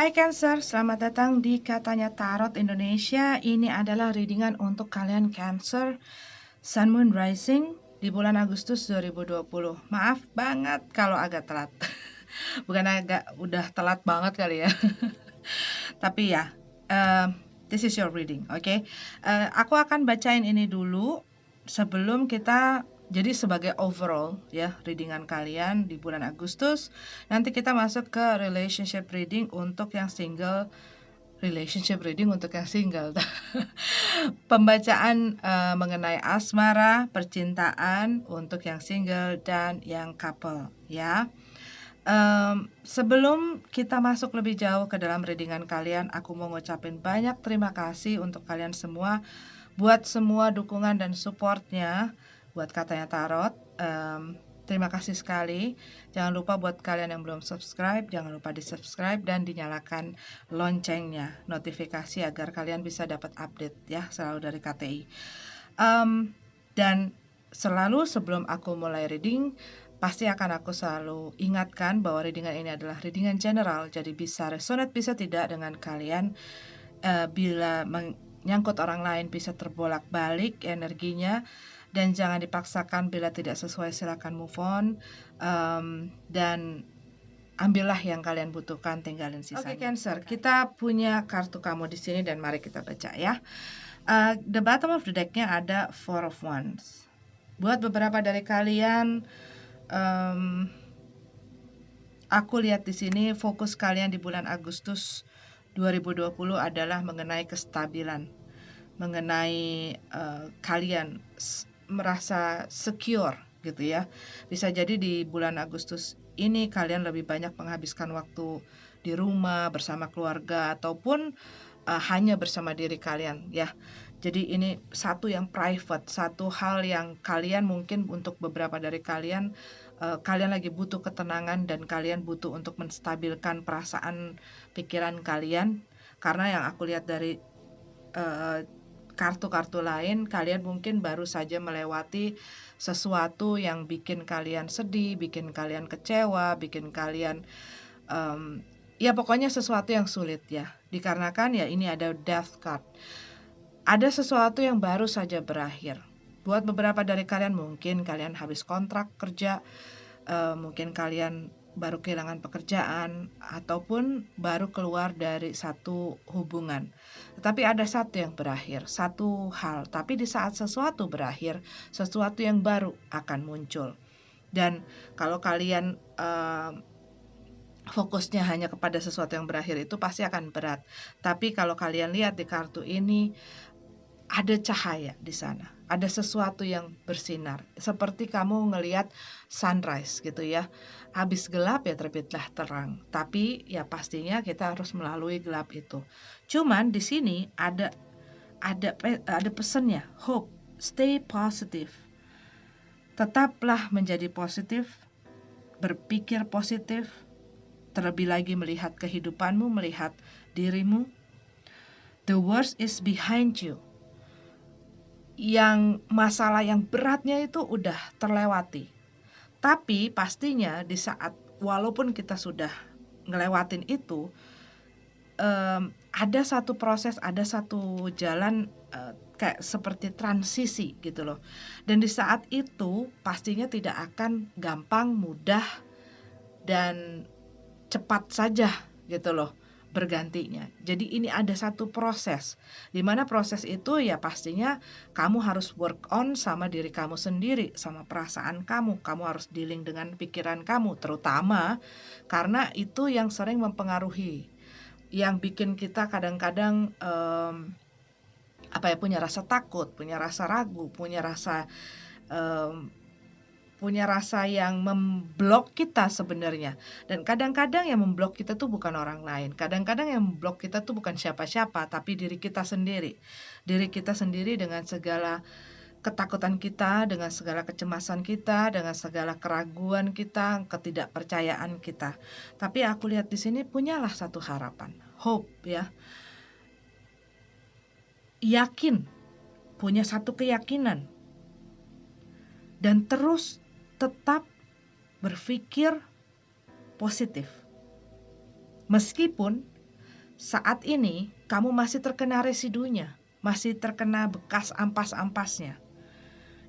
Hai Cancer, selamat datang di Katanya Tarot Indonesia. Ini adalah readingan untuk kalian Cancer Sun Moon Rising di bulan Agustus 2020. Maaf banget kalau agak telat. Bukan agak, udah telat banget kali ya. Tapi ya, this is your reading, oke? Aku akan bacain ini dulu sebelum kita, jadi sebagai overall ya readingan kalian di bulan Agustus. Nanti kita masuk ke relationship reading untuk yang single. Pembacaan mengenai asmara, percintaan untuk yang single dan yang couple ya. Sebelum kita masuk lebih jauh ke dalam readingan kalian, aku mau ngucapin banyak terima kasih untuk kalian semua buat semua dukungan dan supportnya buat Katanya Tarot. Terima kasih sekali. Jangan lupa buat kalian yang belum subscribe, jangan lupa di subscribe dan dinyalakan loncengnya, notifikasi agar kalian bisa dapat update ya selalu dari KTI. Dan selalu sebelum aku mulai reading, pasti akan aku selalu ingatkan bahwa readingan ini adalah readingan general, jadi bisa resonate bisa tidak dengan kalian. Bila menyangkut orang lain bisa terbolak-balik energinya, dan jangan dipaksakan. Bila tidak sesuai silakan move on, dan ambillah yang kalian butuhkan, tinggalin sisanya. Oke Cancer, kita punya kartu kamu di sini dan mari kita baca ya. The bottom of the decknya ada Four of Wands. Buat beberapa dari kalian, aku lihat di sini fokus kalian di bulan Agustus 2020 adalah mengenai kestabilan, mengenai kalian merasa secure gitu ya. Bisa jadi di bulan Agustus ini kalian lebih banyak menghabiskan waktu di rumah bersama keluarga ataupun hanya bersama diri kalian ya. Jadi ini satu yang private, satu hal yang kalian mungkin untuk beberapa dari kalian, kalian lagi butuh ketenangan dan kalian butuh untuk menstabilkan perasaan pikiran kalian. Karena yang aku lihat dari kartu-kartu lain, kalian mungkin baru saja melewati sesuatu yang bikin kalian sedih, bikin kalian kecewa, bikin kalian ya pokoknya sesuatu yang sulit ya. Dikarenakan ya ini ada Death card. Ada sesuatu yang baru saja berakhir. Buat beberapa dari kalian mungkin kalian habis kontrak kerja, mungkin kalian baru kehilangan pekerjaan ataupun baru keluar dari satu hubungan. Tetapi ada satu yang berakhir, satu hal. Tapi di saat sesuatu berakhir, sesuatu yang baru akan muncul. Dan kalau kalian fokusnya hanya kepada sesuatu yang berakhir, itu pasti akan berat. Tapi kalau kalian lihat di kartu ini, ada cahaya di sana, ada sesuatu yang bersinar, seperti kamu ngelihat sunrise gitu ya. Habis gelap ya terbitlah terang, tapi ya pastinya kita harus melalui gelap itu. Cuman di sini ada pesannya, hope, stay positive. Tetaplah menjadi positif, berpikir positif, terlebih lagi melihat kehidupanmu, melihat dirimu. The worst is behind you. Yang masalah yang beratnya itu udah terlewati. Tapi pastinya di saat walaupun kita sudah ngelewatin itu, ada satu proses, ada satu jalan kayak seperti transisi gitu loh. Dan di saat itu pastinya tidak akan gampang, mudah, dan cepat saja gitu loh bergantinya. Jadi ini ada satu proses, di mana proses itu ya pastinya kamu harus work on sama diri kamu sendiri, sama perasaan kamu. Kamu harus dealing dengan pikiran kamu, terutama karena itu yang sering mempengaruhi, yang bikin kita kadang-kadang punya rasa takut, punya rasa ragu, punya rasa yang memblok kita sebenarnya. Dan kadang-kadang yang memblok kita tuh bukan orang lain. Kadang-kadang yang memblok kita tuh bukan siapa-siapa, tapi diri kita sendiri. Diri kita sendiri dengan segala ketakutan kita, dengan segala kecemasan kita, dengan segala keraguan kita, ketidakpercayaan kita. Tapi aku lihat di sini punyalah satu harapan, hope ya. Yakin, punya satu keyakinan. Dan terus tetap berpikir positif. Meskipun saat ini kamu masih terkena residunya, masih terkena bekas ampas-ampasnya.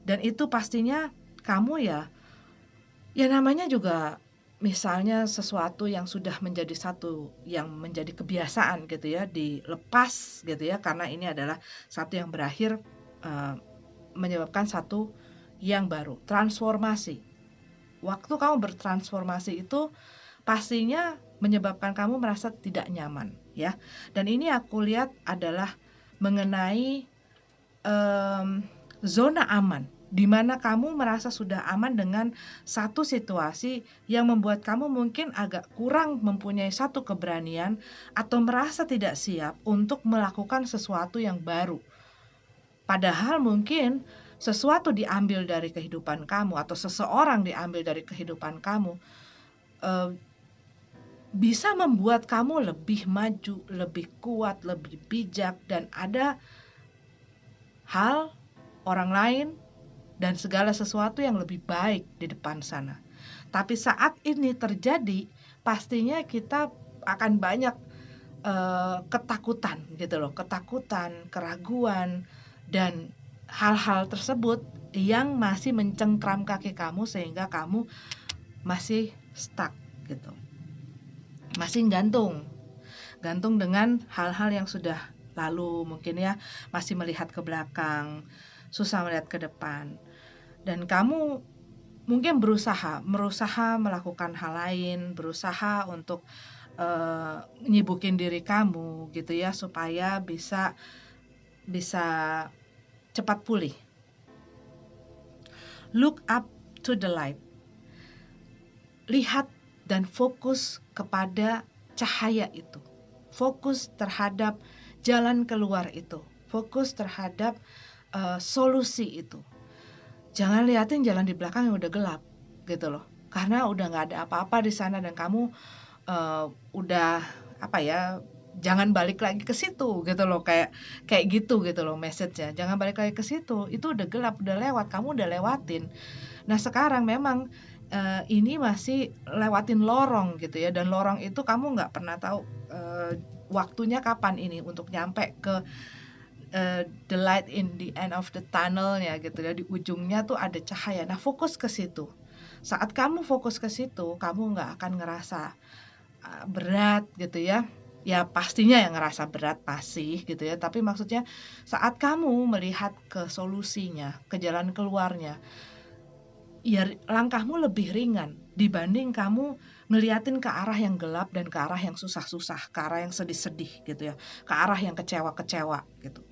Dan itu pastinya kamu ya namanya juga misalnya sesuatu yang sudah menjadi satu yang menjadi kebiasaan gitu ya, dilepas gitu ya, karena ini adalah satu yang berakhir menyebabkan satu yang baru, transformasi. Waktu kamu bertransformasi itu pastinya menyebabkan kamu merasa tidak nyaman ya. Dan ini aku lihat adalah mengenai zona aman, di mana kamu merasa sudah aman dengan satu situasi yang membuat kamu mungkin agak kurang mempunyai satu keberanian atau merasa tidak siap untuk melakukan sesuatu yang baru. Padahal mungkin sesuatu diambil dari kehidupan kamu atau seseorang diambil dari kehidupan kamu, bisa membuat kamu lebih maju, lebih kuat, lebih bijak, dan ada hal, orang lain, dan segala sesuatu yang lebih baik di depan sana. Tapi saat ini terjadi, pastinya kita akan banyak ketakutan gitu loh, ketakutan, keraguan, dan hal-hal tersebut yang masih mencengkram kaki kamu sehingga kamu masih stuck gitu. Masih gantung dengan hal-hal yang sudah lalu, mungkin ya, masih melihat ke belakang, susah melihat ke depan. Dan kamu mungkin berusaha melakukan hal lain, berusaha untuk nyibukin diri kamu gitu ya, supaya bisa cepat pulih. Look up to the light. Lihat dan fokus kepada cahaya itu. Fokus terhadap jalan keluar itu. Fokus terhadap solusi itu. Jangan liatin jalan di belakang yang udah gelap gitu loh. Karena udah nggak ada apa-apa di sana dan kamu udah jangan balik lagi ke situ gitu loh, kayak gitu loh message-nya. Jangan balik lagi ke situ. Itu udah gelap, udah lewat, kamu udah lewatin. Nah, sekarang memang ini masih lewatin lorong gitu ya, dan lorong itu kamu nggak pernah tahu waktunya kapan ini untuk nyampe ke the light in the end of the tunnel-nya gitu ya, di ujungnya tuh ada cahaya. Nah, fokus ke situ. Saat kamu fokus ke situ, kamu nggak akan ngerasa berat gitu ya. Ya pastinya yang ngerasa berat pasti gitu ya, tapi maksudnya saat kamu melihat ke solusinya, ke jalan keluarnya, ya langkahmu lebih ringan dibanding kamu ngeliatin ke arah yang gelap dan ke arah yang susah-susah, ke arah yang sedih-sedih gitu ya, ke arah yang kecewa-kecewa gitu.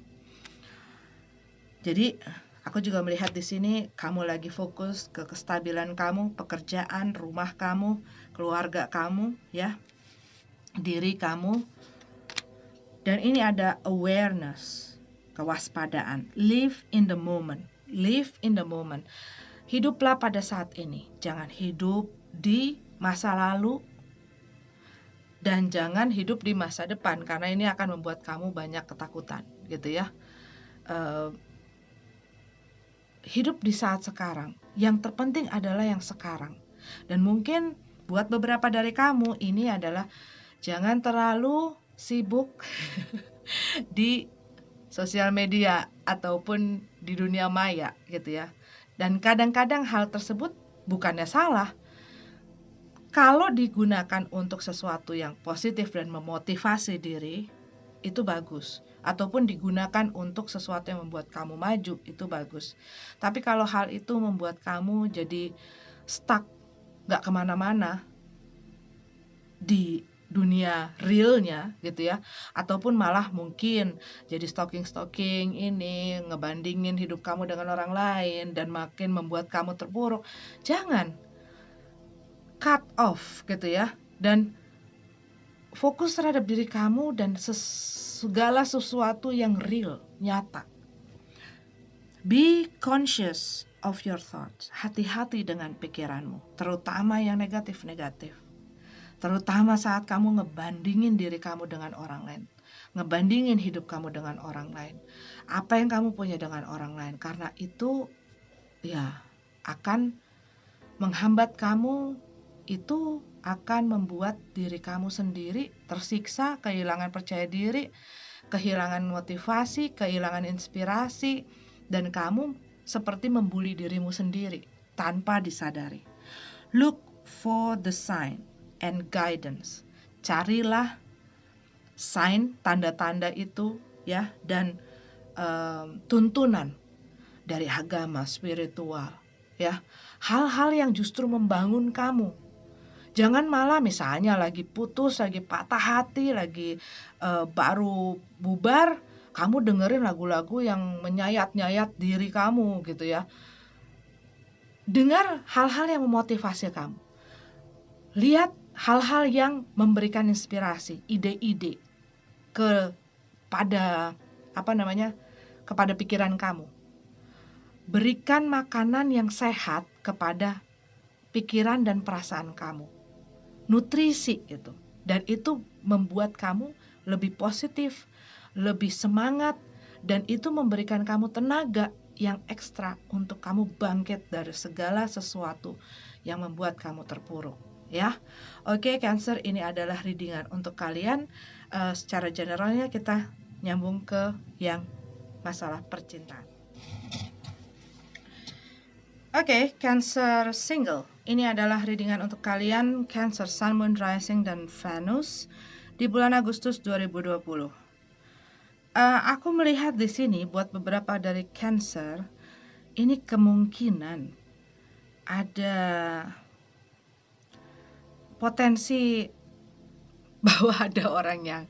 Jadi aku juga melihat di sini kamu lagi fokus ke kestabilan kamu, pekerjaan, rumah kamu, keluarga kamu ya, diri kamu. Dan ini ada awareness, kewaspadaan. Live in the moment. Live in the moment. Hiduplah pada saat ini, jangan hidup di masa lalu dan jangan hidup di masa depan, karena ini akan membuat kamu banyak ketakutan gitu ya. Hidup di saat sekarang, yang terpenting adalah yang sekarang. Dan mungkin buat beberapa dari kamu ini adalah jangan terlalu sibuk di sosial media ataupun di dunia maya gitu ya. Dan kadang-kadang hal tersebut bukannya salah. Kalau digunakan untuk sesuatu yang positif dan memotivasi diri, itu bagus. Ataupun digunakan untuk sesuatu yang membuat kamu maju, itu bagus. Tapi kalau hal itu membuat kamu jadi stuck, gak kemana-mana di dunia realnya gitu ya, ataupun malah mungkin jadi stalking ini, ngebandingin hidup kamu dengan orang lain dan makin membuat kamu terpuruk. Jangan, cut off gitu ya, dan fokus terhadap diri kamu dan segala sesuatu yang real, nyata. Be conscious of your thoughts. Hati-hati dengan pikiranmu, terutama yang negatif-negatif. Terutama saat kamu ngebandingin diri kamu dengan orang lain, ngebandingin hidup kamu dengan orang lain, apa yang kamu punya dengan orang lain, karena itu ya akan menghambat kamu itu akan membuat diri kamu sendiri tersiksa, kehilangan percaya diri, kehilangan motivasi, kehilangan inspirasi, dan kamu seperti membuli dirimu sendiri tanpa disadari. Look for the sign and guidance. Carilah sign, tanda-tanda itu ya, dan tuntunan dari agama spiritual ya. Hal-hal yang justru membangun kamu. Jangan malah misalnya lagi putus, lagi patah hati, lagi baru bubar, kamu dengerin lagu-lagu yang menyayat-nyayat diri kamu gitu ya. Dengar hal-hal yang memotivasi kamu. Lihat hal-hal yang memberikan inspirasi, ide-ide kepada kepada pikiran kamu. Berikan makanan yang sehat kepada pikiran dan perasaan kamu. Nutrisi gitu. Dan itu membuat kamu lebih positif, lebih semangat, dan itu memberikan kamu tenaga yang ekstra untuk kamu bangkit dari segala sesuatu yang membuat kamu terpuruk. Ya, oke, Cancer, ini adalah readingan untuk kalian. Secara generalnya kita nyambung ke yang masalah percintaan. Oke, Cancer single. Ini adalah readingan untuk kalian Cancer Sun, Moon, Rising, dan Venus di bulan Agustus 2020. Aku melihat di sini buat beberapa dari Cancer, ini kemungkinan ada potensi bahwa ada orang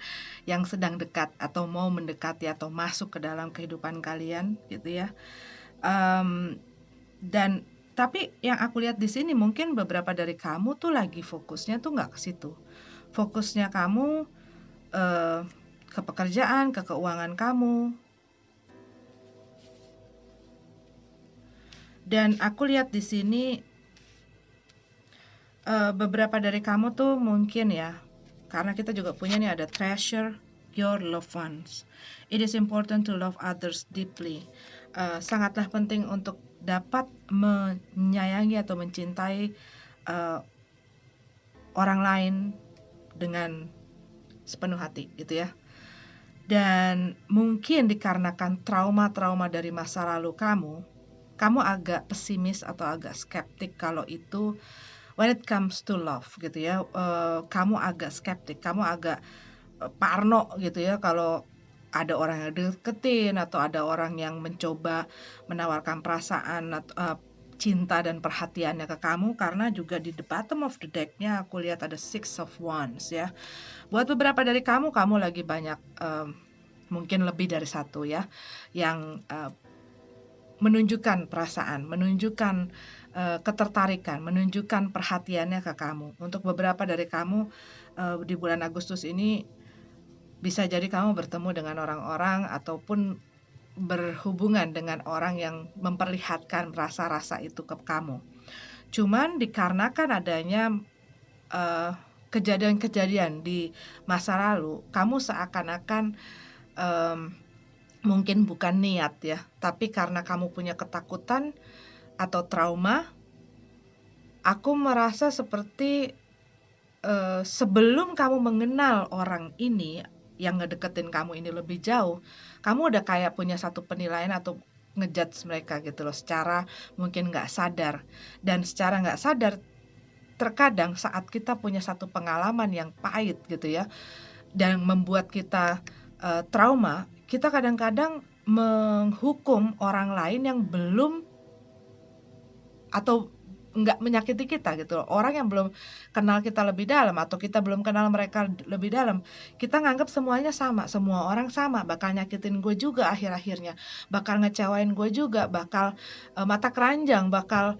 yang sedang dekat atau mau mendekati atau masuk ke dalam kehidupan kalian gitu ya. Dan tapi yang aku lihat di sini mungkin beberapa dari kamu tuh lagi fokusnya tuh nggak ke situ. Fokusnya kamu ke pekerjaan, ke keuangan kamu. Dan aku lihat di sini beberapa dari kamu tuh mungkin ya, karena kita juga punya nih ada treasure your loved ones. It is important to love others deeply. Sangatlah penting untuk dapat menyayangi atau mencintai orang lain dengan sepenuh hati gitu ya. Dan mungkin dikarenakan trauma-trauma dari masa lalu kamu agak pesimis atau agak skeptik kalau itu when it comes to love gitu ya. Kamu agak skeptik, kamu agak parno gitu ya kalau ada orang yang deketin atau ada orang yang mencoba menawarkan perasaan atau cinta dan perhatiannya ke kamu, karena juga di the bottom of the deck-nya aku lihat ada Six of Wands ya. Buat beberapa dari kamu lagi banyak mungkin lebih dari satu ya yang menunjukkan perasaan, menunjukkan ketertarikan, menunjukkan perhatiannya ke kamu. Untuk beberapa dari kamu di bulan Agustus ini bisa jadi kamu bertemu dengan orang-orang ataupun berhubungan dengan orang yang memperlihatkan rasa-rasa itu ke kamu. Cuman dikarenakan adanya kejadian-kejadian di masa lalu, kamu seakan-akan mungkin bukan niat ya, tapi karena kamu punya ketakutan atau trauma, aku merasa seperti sebelum kamu mengenal orang ini yang ngedeketin kamu ini lebih jauh, kamu udah kayak punya satu penilaian atau ngejudge mereka gitu loh, secara mungkin nggak sadar. Dan secara nggak sadar, terkadang saat kita punya satu pengalaman yang pahit gitu ya, dan membuat kita trauma, kita kadang-kadang menghukum orang lain yang belum atau nggak menyakiti kita gitu loh. Orang yang belum kenal kita lebih dalam atau kita belum kenal mereka lebih dalam, kita nganggap semuanya sama, semua orang sama, bakal nyakitin gue juga akhir-akhirnya, bakal ngecewain gue juga, bakal mata keranjang, bakal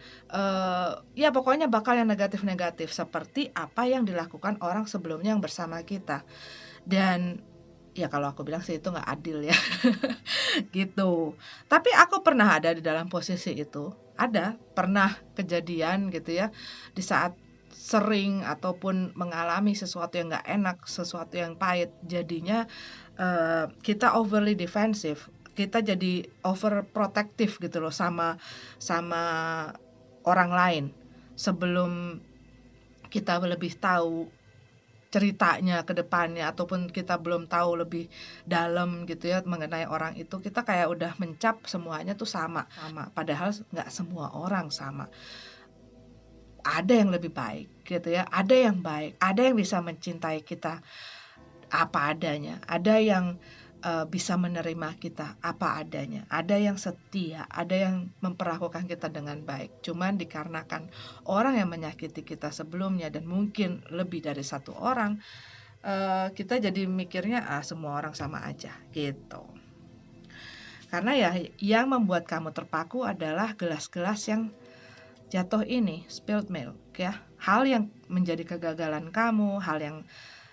ya pokoknya bakal yang negatif-negatif seperti apa yang dilakukan orang sebelumnya yang bersama kita. Dan ya kalau aku bilang sih itu nggak adil ya gitu. Tapi aku pernah ada di dalam posisi itu, pernah kejadian gitu ya, di saat sering ataupun mengalami sesuatu yang nggak enak, sesuatu yang pahit, jadinya kita overly defensive, kita jadi overprotective gitu loh sama orang lain sebelum kita lebih tahu ceritanya ke depannya, ataupun kita belum tahu lebih dalam gitu ya mengenai orang itu, kita kayak udah mencap semuanya tuh sama. Padahal nggak semua orang sama. Ada yang lebih baik gitu ya, ada yang baik, ada yang bisa mencintai kita apa adanya, ada yang bisa menerima kita apa adanya, ada yang setia, ada yang memperlakukan kita dengan baik. Cuman dikarenakan orang yang menyakiti kita sebelumnya, dan mungkin lebih dari satu orang, kita jadi mikirnya semua orang sama aja gitu. Karena ya yang membuat kamu terpaku adalah gelas-gelas yang jatuh ini, spilled milk ya. Hal yang menjadi kegagalan kamu, hal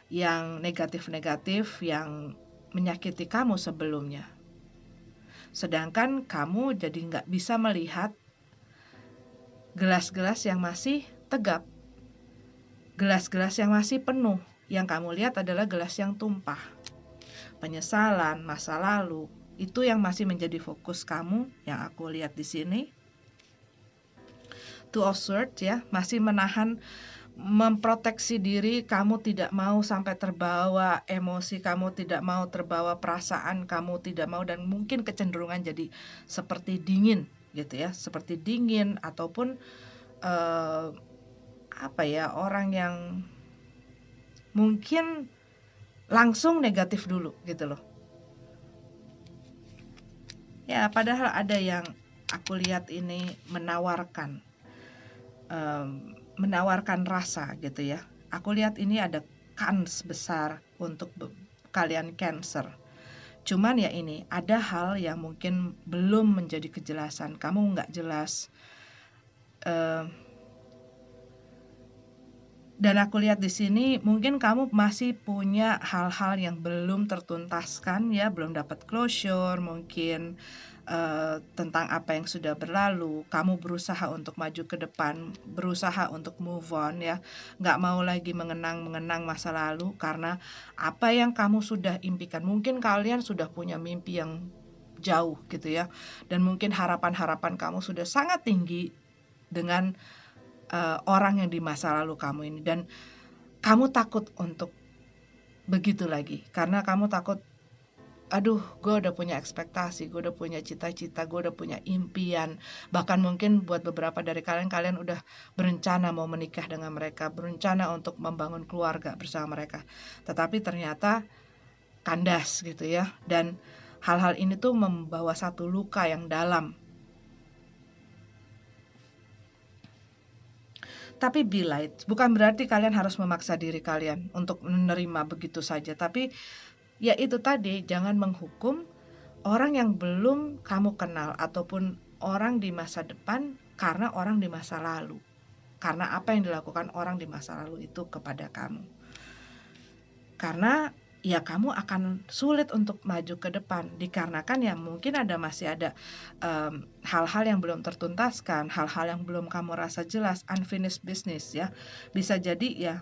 yang negatif-negatif yang menyakiti kamu sebelumnya. Sedangkan kamu jadi nggak bisa melihat gelas-gelas yang masih tegap, gelas-gelas yang masih penuh. Yang kamu lihat adalah gelas yang tumpah. Penyesalan, masa lalu, itu yang masih menjadi fokus kamu, yang aku lihat di sini. Two of Swords ya, masih menahan, memproteksi diri, kamu tidak mau sampai terbawa emosi, kamu tidak mau terbawa perasaan, kamu tidak mau, dan mungkin kecenderungan jadi seperti dingin gitu ya, seperti dingin ataupun orang yang mungkin langsung negatif dulu gitu loh. Ya, padahal ada yang aku lihat ini menawarkan rasa gitu ya. Aku lihat ini ada kans besar untuk kalian Cancer. Cuman ya ini, ada hal yang mungkin belum menjadi kejelasan. Kamu nggak jelas. Dan aku lihat di sini mungkin kamu masih punya hal-hal yang belum tertuntaskan ya, belum dapat closure, mungkin tentang apa yang sudah berlalu. Kamu berusaha untuk maju ke depan, berusaha untuk move on ya, nggak mau lagi mengenang masa lalu, karena apa yang kamu sudah impikan. Mungkin kalian sudah punya mimpi yang jauh gitu ya, dan mungkin harapan-harapan kamu sudah sangat tinggi dengan orang yang di masa lalu kamu ini, dan kamu takut untuk begitu lagi, karena kamu takut, aduh, gue udah punya ekspektasi, gue udah punya cita-cita, gue udah punya impian. Bahkan mungkin buat beberapa dari kalian udah berencana mau menikah dengan mereka, berencana untuk membangun keluarga bersama mereka. Tetapi ternyata kandas gitu ya. Dan hal-hal ini tuh membawa satu luka yang dalam. Tapi be light, bukan berarti kalian harus memaksa diri kalian untuk menerima begitu saja. Tapi ya itu tadi, jangan menghukum orang yang belum kamu kenal ataupun orang di masa depan karena orang di masa lalu. Karena apa yang dilakukan orang di masa lalu itu kepada kamu. Karena ya kamu akan sulit untuk maju ke depan, dikarenakan ya mungkin masih ada hal-hal yang belum tertuntaskan, hal-hal yang belum kamu rasa jelas, unfinished business ya. Bisa jadi ya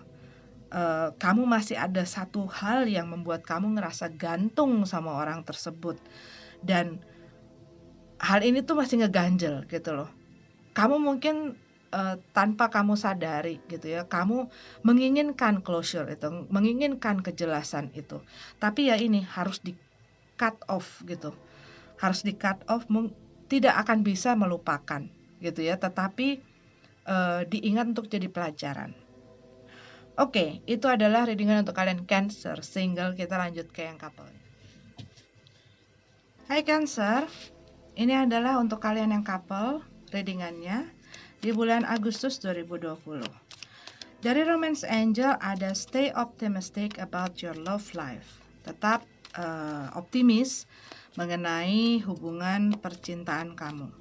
kamu masih ada satu hal yang membuat kamu ngerasa gantung sama orang tersebut, dan hal ini tuh masih ngeganjel gitu loh. Kamu mungkin tanpa kamu sadari gitu ya, kamu menginginkan closure itu, menginginkan kejelasan itu, tapi ya ini harus di cut off gitu, harus di cut off. Tidak akan bisa melupakan gitu ya, tetapi diingat untuk jadi pelajaran. Oke, itu adalah readingan untuk kalian Cancer single. Kita lanjut ke yang couple. Hai Cancer, ini adalah untuk kalian yang couple readingannya di bulan Agustus 2020. Dari Romance Angel ada stay optimistic about your love life. Tetap optimis mengenai hubungan percintaan kamu.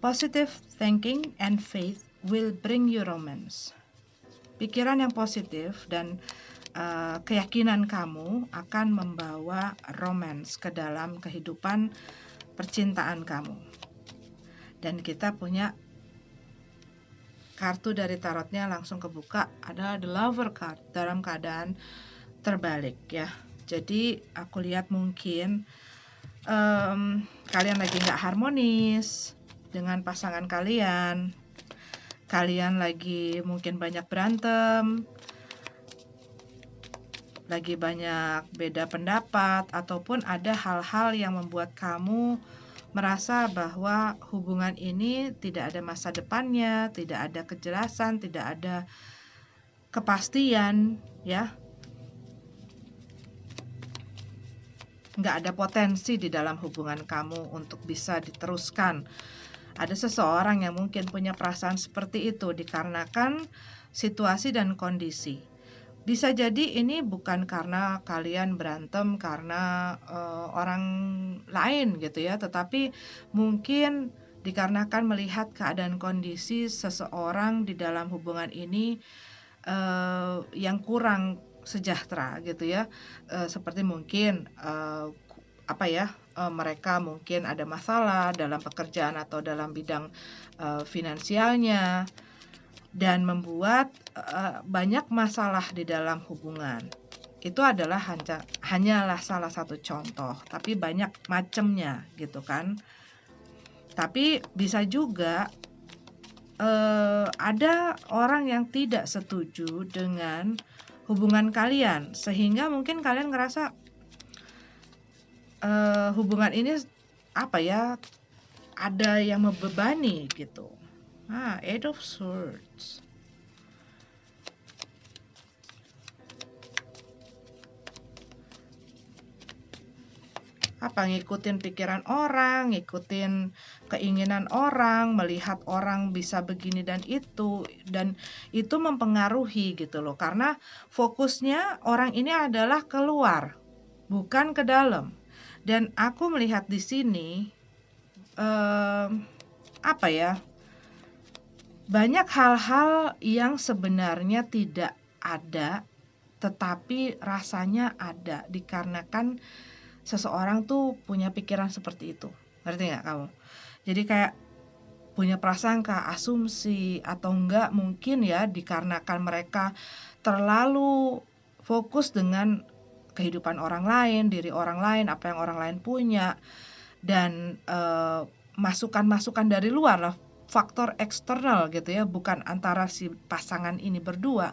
Positive thinking and faith will bring you romance. Pikiran yang positif dan keyakinan kamu akan membawa romance ke dalam kehidupan percintaan kamu. Dan kita punya kartu dari tarotnya langsung kebuka, adalah The Lover card dalam keadaan terbalik ya. Jadi aku lihat mungkin kalian lagi nggak harmonis dengan pasangan kalian kalian lagi mungkin banyak berantem, lagi banyak beda pendapat, ataupun ada hal-hal yang membuat kamu merasa bahwa hubungan ini tidak ada masa depannya, tidak ada kejelasan, tidak ada kepastian, ya. Nggak ada potensi di dalam hubungan kamu untuk bisa diteruskan. Ada seseorang yang mungkin punya perasaan seperti itu dikarenakan situasi dan kondisi. Bisa jadi ini bukan karena kalian berantem karena orang lain gitu ya, tetapi mungkin dikarenakan melihat keadaan kondisi seseorang di dalam hubungan ini yang kurang sejahtera gitu ya. Seperti mungkin mereka mungkin ada masalah dalam pekerjaan atau dalam bidang finansialnya, dan membuat banyak masalah di dalam hubungan. Itu adalah hanyalah salah satu contoh, tapi banyak macamnya gitu kan. Tapi bisa juga ada orang yang tidak setuju dengan hubungan kalian, sehingga mungkin kalian ngerasa hubungan ini ada yang membebani gitu. Eight of Swords. Ngikutin pikiran orang, ngikutin keinginan orang, melihat orang bisa begini dan itu mempengaruhi gitu loh, karena fokusnya orang ini adalah keluar, bukan ke dalam. Dan aku melihat di sini banyak hal-hal yang sebenarnya tidak ada, tetapi rasanya ada dikarenakan seseorang tuh punya pikiran seperti itu. Ngerti nggak kamu? Jadi kayak punya prasangka, asumsi, atau enggak mungkin ya dikarenakan mereka terlalu fokus dengan kehidupan orang lain, diri orang lain, apa yang orang lain punya, dan masukan-masukan dari luar lah, faktor eksternal gitu ya, bukan antara si pasangan ini berdua.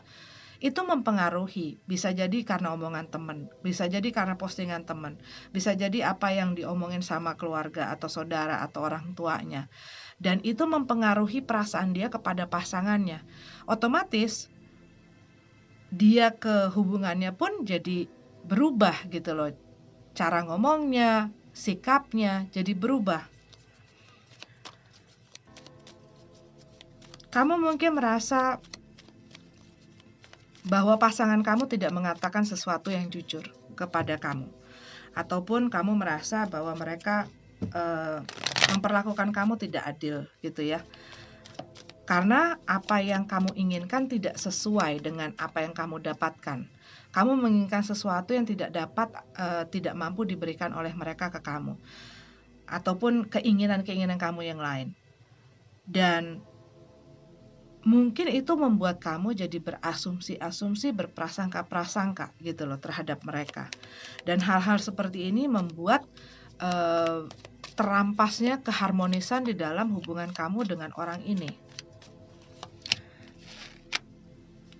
Itu mempengaruhi, bisa jadi karena omongan teman, bisa jadi karena postingan teman, bisa jadi apa yang diomongin sama keluarga atau saudara atau orang tuanya, dan itu mempengaruhi perasaan dia kepada pasangannya. Otomatis dia ke hubungannya pun jadi berubah gitu loh, cara ngomongnya, sikapnya jadi berubah. Kamu mungkin merasa bahwa pasangan kamu tidak mengatakan sesuatu yang jujur kepada kamu, ataupun kamu merasa bahwa mereka memperlakukan kamu tidak adil gitu ya, karena apa yang kamu inginkan tidak sesuai dengan apa yang kamu dapatkan. Kamu menginginkan sesuatu yang tidak mampu diberikan oleh mereka ke kamu, ataupun keinginan-keinginan kamu yang lain, dan mungkin itu membuat kamu jadi berasumsi-asumsi, berprasangka-prasangka gitu loh terhadap mereka. Dan hal-hal seperti ini membuat terampasnya keharmonisan di dalam hubungan kamu dengan orang ini.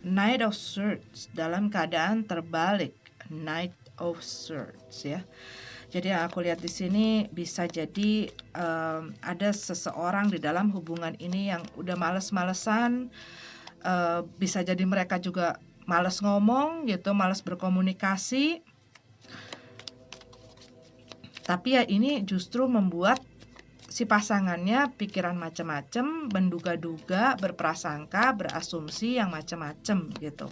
Knight of Swords dalam keadaan terbalik. Knight of Swords ya. Jadi yang aku lihat di sini bisa jadi ada seseorang di dalam hubungan ini yang udah males-malesan, bisa jadi mereka juga males ngomong gitu, males berkomunikasi. Tapi ya ini justru membuat si pasangannya pikiran macam-macam, menduga-duga, berprasangka, berasumsi yang macam-macam gitu.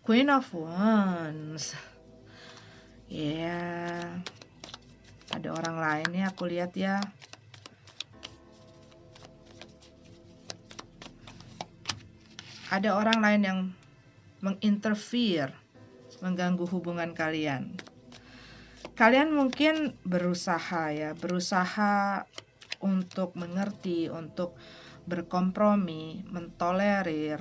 Queen of Wands. Ya, ada orang lain nih aku lihat ya. Ada orang lain yang menginterfere, mengganggu hubungan kalian. Kalian mungkin berusaha untuk mengerti, untuk berkompromi, mentolerir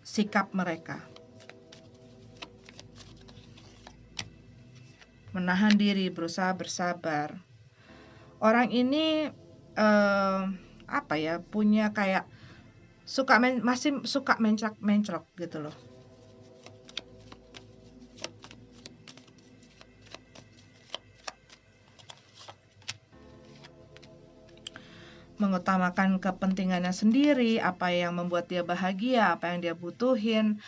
sikap mereka, menahan diri, berusaha bersabar, Orang ini apa ya, punya kayak masih suka mencrok-mencrok gitu loh. Mengutamakan kepentingannya sendiri, apa yang membuat dia bahagia, apa yang dia butuhin.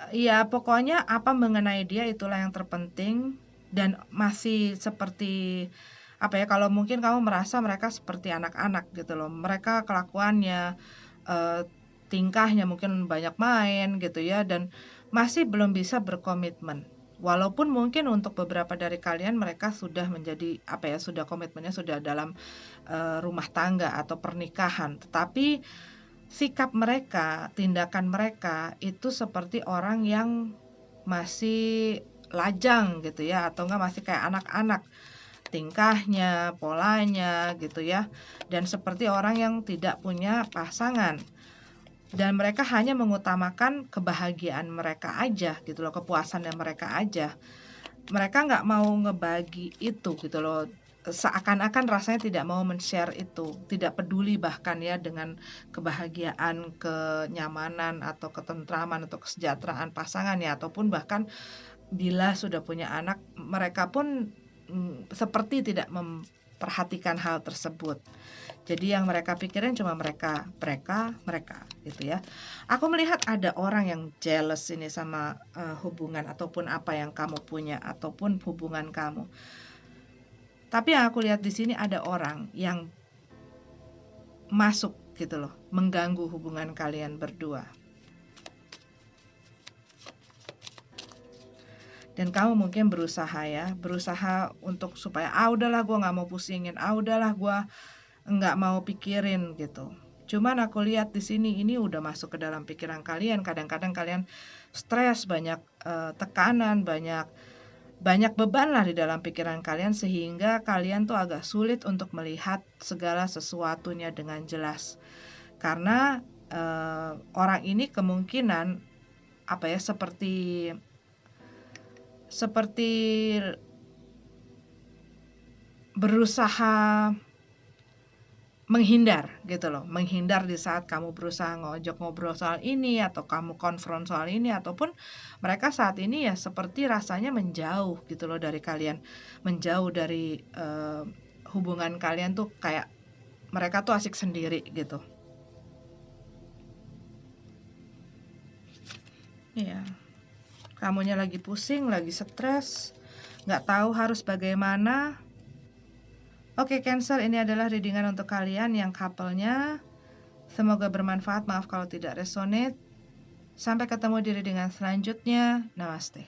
Ya pokoknya apa mengenai dia itulah yang terpenting, dan masih seperti apa ya, kalau mungkin kamu merasa mereka seperti anak-anak gitu loh. Mereka kelakuannya, tingkahnya mungkin banyak main gitu ya, dan masih belum bisa berkomitmen. Walaupun mungkin untuk beberapa dari kalian mereka sudah menjadi apa ya, sudah komitmennya sudah dalam rumah tangga atau pernikahan, tetapi sikap mereka, tindakan mereka itu seperti orang yang masih lajang gitu ya, atau enggak masih kayak anak-anak, tingkahnya, polanya gitu ya, dan seperti orang yang tidak punya pasangan. Dan mereka hanya mengutamakan kebahagiaan mereka aja gitu loh, kepuasannya mereka aja. Mereka nggak mau ngebagi itu gitu loh, seakan-akan rasanya tidak mau men-share itu, tidak peduli bahkan ya dengan kebahagiaan, kenyamanan, atau ketentraman, atau kesejahteraan pasangan ya, ataupun bahkan bila sudah punya anak, mereka pun seperti tidak memperhatikan hal tersebut. Jadi yang mereka pikirin cuma mereka gitu ya. Aku melihat ada orang yang jealous ini sama hubungan ataupun apa yang kamu punya ataupun hubungan kamu. Tapi yang aku lihat di sini ada orang yang masuk gitu loh, mengganggu hubungan kalian berdua. Dan kamu mungkin berusaha untuk supaya udahlah gue nggak mau pusingin, udahlah gue nggak mau pikirin gitu. Cuman aku lihat di sini ini udah masuk ke dalam pikiran kalian. Kadang-kadang kalian stres, banyak tekanan, banyak beban lah di dalam pikiran kalian, sehingga kalian tuh agak sulit untuk melihat segala sesuatunya dengan jelas. Karena orang ini kemungkinan apa ya, seperti berusaha menghindar gitu loh, menghindar di saat kamu berusaha ngajak ngobrol soal ini, atau kamu konfront soal ini, ataupun mereka saat ini ya seperti rasanya menjauh gitu loh dari kalian, menjauh dari hubungan kalian tuh, kayak mereka tuh asik sendiri gitu. Iya, kamunya lagi pusing, lagi stres, nggak tahu harus bagaimana. Oke, Cancer, ini adalah readingan untuk kalian yang couple-nya. Semoga bermanfaat, maaf kalau tidak resonate. Sampai ketemu di readingan selanjutnya. Namaste.